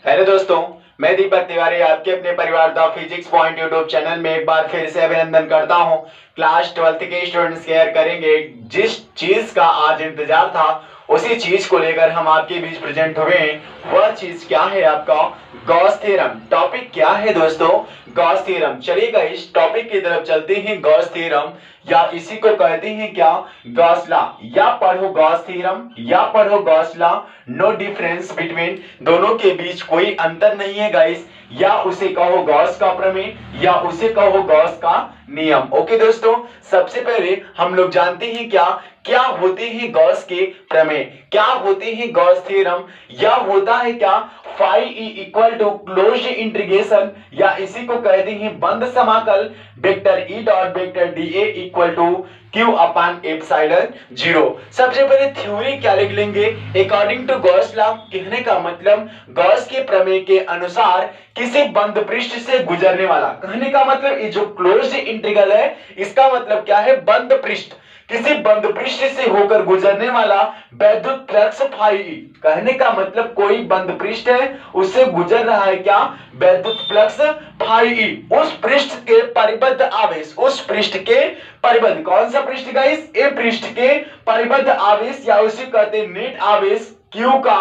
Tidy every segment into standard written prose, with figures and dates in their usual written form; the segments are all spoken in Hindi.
हेलो दोस्तों, मैं दीपक तिवारी आपके अपने परिवार the physics point YouTube channel में एक बार फिर से अभिनंदन करता हूं। क्लास 12th के स्टूडेंट्स शेयर करेंगे जिस चीज का आज इंतजार था, उसी चीज को लेकर हम आपके बीच प्रेजेंट हुए हैं। वह चीज क्या है? आपका गॉस थ्योरम। टॉपिक क्या है दोस्तों? Gauss theorem. चलिएगा इस टॉपिक की तरफ चलते हैं। गॉस थ्योरम या इसी को कहते हैं क्या? Gauss law. या पढ़ो गॉस थ्योरम या पढ़ो Gauss law. No difference between, दोनों के बीच कोई अंतर नहीं है गाइस। या उसे कहो गॉस का प्रमेय या उसे कहो गॉस का नियम। ओके दोस्तों, सबसे पहले हम लोग जानते हैं क्या क्या होते हैं गॉस के प्रमेय, क्या होते हैं गॉस थ्योरम। या होता है क्या? Phi E equal to close integration या इसी को कहते हैं बंद समाकल vector E dot vector D A equal to Q upon epsilon zero. सबसे पहले थ्योरी क्या लिख लेंगे? अकॉर्डिंग टू गॉस लॉ, कहने का मतलब गॉस के प्रमेय के अनुसार किसी बंद पृष्ठ से गुजरने वाला, कहने का मतलब ये जो क्लोज्ड इंटीग्रल है इसका मतलब क्या है? बंद पृष्ठ, किसी बंद पृष्ठ से होकर गुजरने वाला वैद्युत फ्लक्स फाई ई। कहने का मतलब कोई बंद पृष्ठ है उससे गुजर रहा है क्या? वैद्युत फ्लक्स फाई ई। उस पृष्ठ के परिबद्ध आवेश, उस पृष्ठ के परिबद्ध, कौन सा पृष्ठ गाइस? ए पृष्ठ के परिबद्ध आवेश या उसे कहते हैं नेट आवेश Q का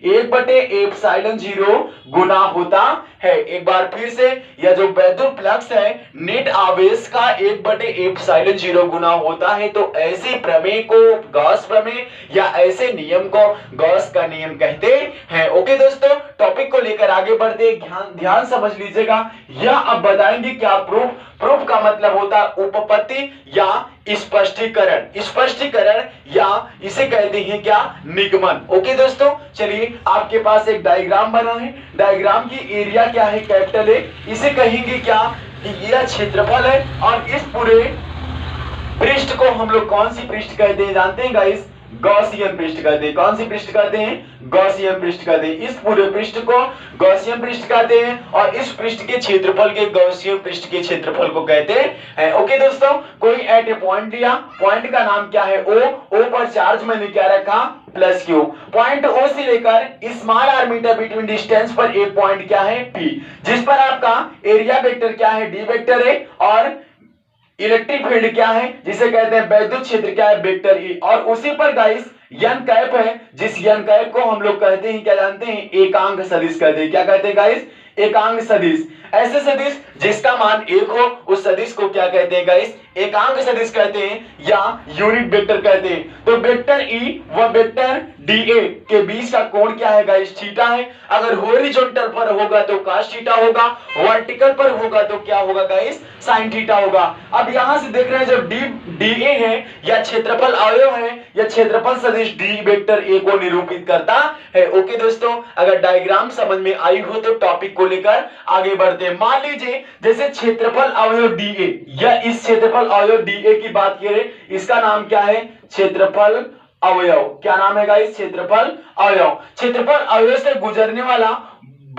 1/एप्सिलॉन जीरो गुना होता है। एक बार फिर से, यह जो वैद्युत फ्लक्स है नेट आवेश का 1/एप्सिलॉन जीरो गुना होता है। तो ऐसे प्रमेय को गॉस प्रमेय या ऐसे नियम को गॉस का नियम कहते हैं। ओके दोस्तों, टॉपिक को लेकर आगे बढ़ते ध्यान समझ लीजिएगा। यह अब बताएंगे क्या प्रूफ। प्रूफ का मतलब होता है उपपत्ति या स्पष्टीकरण, स्पष्टीकरण या इसे कहते हैं क्या? निगमन। ओके दोस्तों, चलिए आपके पास एक डायग्राम बना है। डायग्राम की एरिया क्या है? Capital A. इसे कहेंगे क्या? यह क्षेत्रफल है। और इस पूरे पृष्ठ को हम लोग कौन सी पृष्ठ कहते हैं जानते हैं गाइस? गॉसियन पृष्ठ कहते हैं। कौन सी पृष्ठ कहते हैं? गॉसियन पृष्ठ कहते हैं। इस पूरे पृष्ठ को गॉसियन पृष्ठ कहते हैं और इस पृष्ठ के क्षेत्रफल के गॉसियन पृष्ठ के क्षेत्रफल को कहते हैं। ओके दोस्तों, कोई एट ए पॉइंट लिया, पॉइंट का नाम क्या है? ओ। ओ पर चार्ज मैंने क्या रखा? Plus Q. पॉइंट ओ से लेकर small R metre between distance पर एक पॉइंट क्या है? पी, जिस पर आपका एरिया वेक्टर क्या है? डी वेक्टर है। और इलेक्ट्रिक फील्ड क्या है? जिसे कहते हैं वैद्युत क्षेत्र क्या है? Vector E. और उसी पर गाइस यन कैप है, जिस यन कैप को हम लोग कहते हैं क्या जानते हैं? एकांक सदिश कहते हैं। क्या कहते हैं गाइस? एकांक सदिश। ऐसे सदिश जिसका मान एक हो उस सदिश को क्या कहते हैं गाइस? एकांक सदिश कहते हैं या यूनिट वेक्टर कहते हैं। तो वेक्टर ई व वेक्टर डी ए के बीच का कोण क्या है गाइस? थीटा है। अगर हॉरिजॉन्टल पर होगा तो cos थीटा होगा, वर्टिकल पर होगा तो क्या होगा गाइस? sin थीटा होगा। अब यहां से देख रहे हैं जब डी ए है या क्षेत्रफल अवयव है या क्षेत्रफल सदिश डी वेक्टर ए को निरूपित करता है। ओके दोस्तों, अगर डायग्राम समझ में आई हो तो टॉपिक को लेकर आगे बढ़ते हैं। मान लीजिए जैसे क्षेत्रफल अवयव डी ए या इस क्षेत्रफल अवयव डी ए की बात करें, इसका नाम क्या है? क्षेत्रफल अवयव। क्या नाम है गाइस? क्षेत्रफल अवयव। क्षेत्रफल अवयव से गुजरने वाला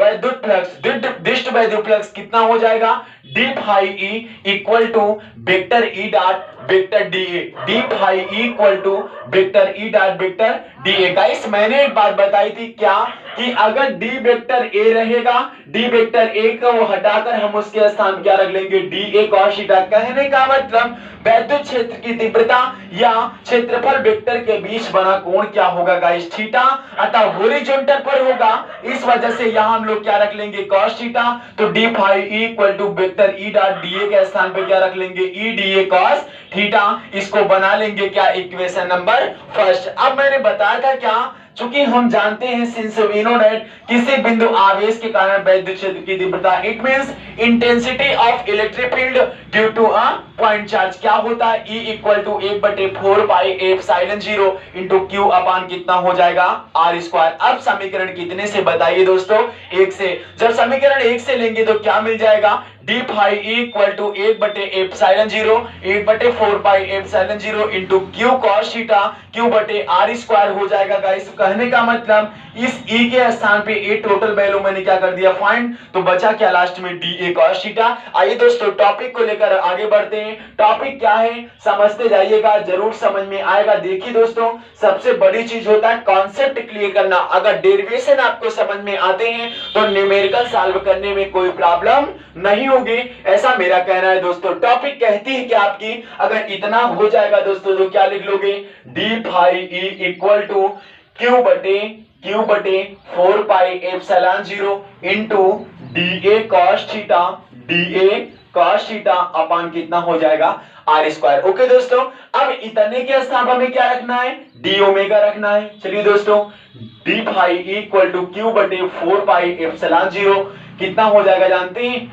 वैद्युत फ्लक्स, दिष्ट वैद्युत फ्लक्स कितना हो जाएगा? D phi E equal to vector E dot vector D A. D phi E equal to vector E dot vector D A. Guys मैंने एक बात बताई थी क्या कि अगर डी वेक्टर ए रहेगा, डी वेक्टर ए को हटाकर हम उसके स्थान क्या रख लेंगे? D A cos theta. कहने का मतलब वैद्युत क्षेत्र की तीव्रता या क्षेत्रफल वेक्टर के बीच बना कोण क्या होगा गाइस? थीटा। अतः हॉरिजॉन्टल पर होगा, इस वजह से यहां हम लोग क्या रख लेंगे? cos theta. तो d phi E equal to vector E dot d A के स्थान पे क्या रख लेंगे? E d A cos theta. इसको बना लेंगे क्या? Equation number first. अब मैंने बताया था क्या, चूंकि हम जानते हैं सिंस वी नो दैट किसी बिंदु आवेश के कारण वैद्युत क्षेत्र की तीव्रता, it means intensity of electric field due to a point charge क्या होता है? E equal to 1/4 pi epsilon zero into q upon कितना हो जाएगा? R square. अब समीकरण कितने से बताइए दोस्तों? 1 से। जब समीकरण 1 से लेंगे तो क्या मिल जाएगा? डी फाई इक्वल टू 1/एप्सिलॉन0 1/4 पाई एप्सिलॉन0 into q cos theta q बटे आर स्क्वायर हो जाएगा गाइस। कहने का मतलब इस ई के स्थान पे ए टोटल वैल्यू मैंने क्या कर दिया फाइंड, तो बचा क्या लास्ट में डी ए कॉस थीटा। आइए दोस्तों टॉपिक को लेकर आगे बढ़ते हैं। टॉपिक क्या है समझते जाइएगा, जरूर समझ में आएगा। देखिए दोस्तों सबसे बड़ी चीज होता है कॉन्सेप्ट क्लियर करना। अगर डेरिवेशन आपको समझ में आते हैं तो न्यूमेरिकल सॉल्व करने में कोई प्रॉब्लम नहीं होगी, ऐसा मेरा कहना है दोस्तों। टॉपिक कहती है कि आपकी अगर इतना हो जाएगा दोस्तों तो क्या लिख लोगे, D phi E equal to Q बटे 4 pi epsilon 0 into D A cos theta upon कितना हो जाएगा आर स्क्वायर। ओके दोस्तों, अब इतने के स्थान पर हमें क्या रखना है, डी ओमेगा रखना है। चलिए दोस्तों D phi equal to Q बटे 4 पाई एप्सिलॉन 0 कितना हो जाएगा जानते हैं,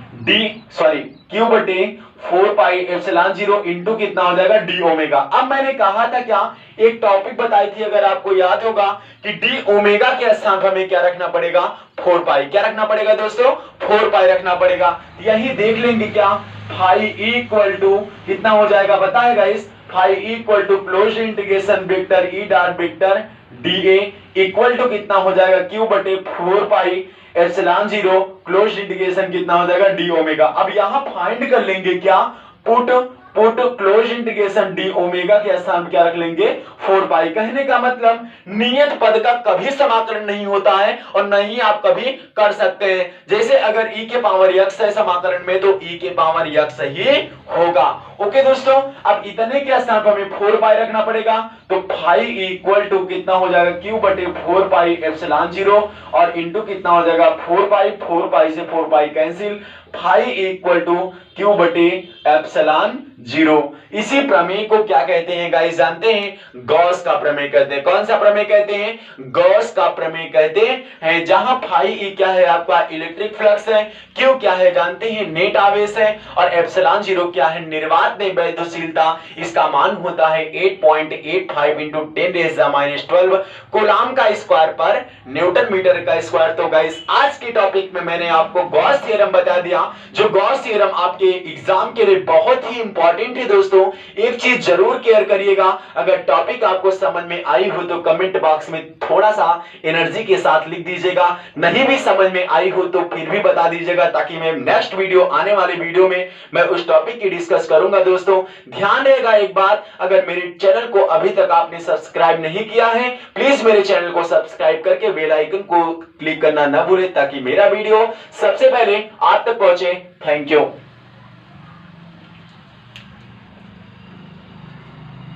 क्यू बटे 4 पाई एप्सिलॉन 0 इंटू कितना हो जाएगा डी ओमेगा। अब मैंने कहा था क्या, एक टॉपिक बताई थी अगर आपको याद होगा कि डी ओमेगा के स्थान पर हमें क्या रखना पड़ेगा 4 पाई। क्या रखना पड़ेगा दोस्तों 4 पाई रखना पड़ेगा। यही देख लेंगे क्या, फाई इक्वल टू कितना हो जाएगा बताएगा इस, phi equal to close integration vector E dot vector D A equal to कितना हो जाएगा क्यू बटे 4 पाई एप्सिलॉन 0 क्लोज इंटीग्रेशन कितना हो जाएगा डी ओमेगा। अब यहां फाइंड कर लेंगे क्या, put close integration D omega के स्थान क्या रख लेंगे 4 पाई। कहने का मतलब नियत पद का कभी समाकलन नहीं होता है और नहीं आप कभी कर सकते हैं। जैसे अगर e के पावर x है समाकलन में तो e के पावर x ही होगा। ओके दोस्तों, अब इतने के स्थान पर हमें 4 पाई रखना पड़ेगा, तो फाई इक्वल टू कितना हो जाएगा क्यू बटे 4 पाई एप्सिलॉन 0 और इंटू कितना हो जाएगा 4 पाई से 4 pi cancel, phi equal to Q बटे एप्सिलॉन 0। इसी प्रमेय को क्या कहते हैं गाइस जानते हैं, गॉस का प्रमेय कहते हैं। कौन सा प्रमेय कहते हैं, गॉस का प्रमेय कहते हैं। जहां फाई ई क्या है आपका इलेक्ट्रिक फ्लक्स है, क्यू क्या है जानते हैं नेट आवेश है और एप्सिलॉन 0 क्या है निर्वात में वैद्युशीलता। इसका मान होता है 8.85 इंटू 10⁻12 कूलाम का स्क्वायर पर न्यूटन मीटर का स्क्वायर। तो गाइस आज के टॉपिक में मैंने आपको गॉस थ्योरम बता दिया, जो गॉस थ्योरम आपके एग्जाम के लिए बहुत ही इंपॉर्टेंट है दोस्तों। एक चीज जरूर केयर करिएगा, अगर टॉपिक आपको समझ में आई हो तो कमेंट बॉक्स में थोड़ा सा एनर्जी के साथ लिख दीजिएगा, नहीं भी समझ में आई हो तो फिर भी बता दीजिएगा, ताकि मैं नेक्स्ट वीडियो आने वाले वीडियो में मैं उस टॉपिक की डिस्कस करूंगा। दोस्तों ध्यान रहेगा एक बात, अगर मेरे चैनल को अभी तक आपने सब्सक्राइब नहीं किया है प्लीज मेरे चैनल को सब्सक्राइब करके बेल आइकन को क्लिक करना ना भूलें, ताकि मेरा वीडियो सबसे पहले आप तक पहुंचे। Thank you.